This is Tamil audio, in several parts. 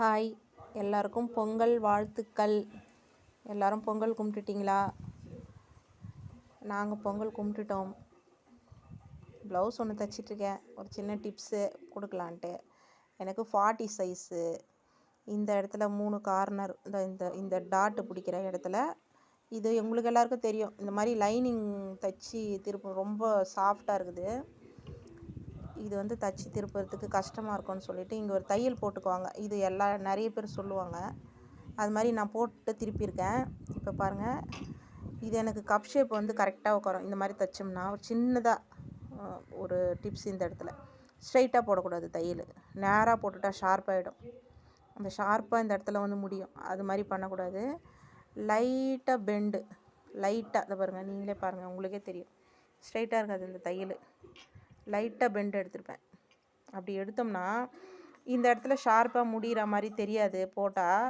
ஹாய், எல்லாருக்கும் பொங்கல் வாழ்த்துக்கள். எல்லாரும் பொங்கல் கும்பிட்டுட்டிங்களா? நாங்கள் பொங்கல் கும்பிட்டுட்டோம். ப்ளவுஸ் ஒன்று தைச்சிட்ருக்கேன். ஒரு சின்ன டிப்ஸு கொடுக்கலான்ட்டு. எனக்கு 40 சைஸு. இந்த இடத்துல 3 கார்னர், இந்த இந்த இந்த டாட்டு பிடிக்கிற இடத்துல, இது உங்களுக்கு எல்லாருக்கும் தெரியும். இந்த மாதிரி லைனிங் தைச்சி திருப்பம் ரொம்ப சாஃப்டாக இருக்குது. இது தைச்சி திருப்புறதுக்கு கஷ்டமாக இருக்கும்னு சொல்லிவிட்டு இங்கே ஒரு தையல் போட்டுக்குவாங்க. இது நிறைய பேர் சொல்லுவாங்க. அது மாதிரி நான் போட்டு திருப்பியிருக்கேன். இப்போ பாருங்கள், இது எனக்கு கப் ஷேப் கரெக்டாக உட்காரும். இந்த மாதிரி தைச்சோம்னா ஒரு சின்னதாக ஒரு டிப்ஸ் இந்த இடத்துல ஸ்ட்ரைட்டாக போடக்கூடாது. தையல் நேராக போட்டுட்டா ஷார்ப்பாகிடும். அந்த ஷார்ப்பாக இந்த இடத்துல முடியும். அது மாதிரி பண்ணக்கூடாது. லைட்டாக பெண்டு, லைட்டாக அதை பாருங்கள், நீங்களே பாருங்கள், உங்களுக்கே தெரியும். ஸ்ட்ரைட்டாக இருக்காது இந்த தையல். லைட்டாக பெண்ட் எடுத்துருப்பேன். அப்படி எடுத்தோம்னா இந்த இடத்துல ஷார்ப்பாக முடிகிற மாதிரி தெரியாது போட்டால்.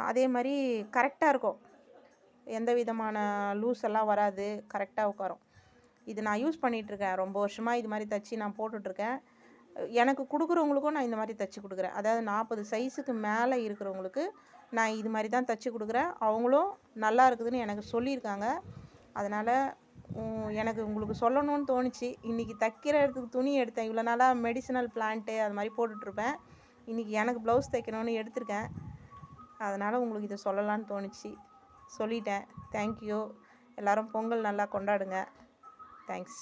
அதே மாதிரி கரெக்டாக இருக்கும். எந்த விதமான லூஸ் எல்லாம் வராது, கரெக்டாக உட்காரும். இது நான் யூஸ் பண்ணிகிட்ருக்கேன். ரொம்ப வருஷமாக இது மாதிரி தைச்சி நான் போட்டுட்ருக்கேன். எனக்கு கொடுக்குறவங்களுக்கும் நான் இந்த மாதிரி தைச்சி கொடுக்குறேன். அதாவது 40 சைஸுக்கு மேலே இருக்கிறவங்களுக்கு நான் இது மாதிரி தான் தைச்சி கொடுக்குறேன். அவங்களும் நல்லா இருக்குதுன்னு எனக்கு சொல்லியிருக்காங்க. அதனால் எனக்கு உங்களுக்கு சொல்லணும்னு தோணுச்சு. இன்றைக்கி தைக்கிறதுக்கு துணி எடுத்தேன். இவ்வளோ நாளாக மெடிசினல் பிளான்ட்டு அது மாதிரி போட்டுட்ருப்பேன். இன்றைக்கி எனக்கு ப்ளவுஸ் தைக்கணும்னு எடுத்திருக்கேன். அதனால் உங்களுக்கு இதை சொல்லலான்னு தோணுச்சு, சொல்லிட்டேன். தேங்க்யூ. எல்லோரும் பொங்கல் நல்லா கொண்டாடுங்க. தேங்க்ஸ்.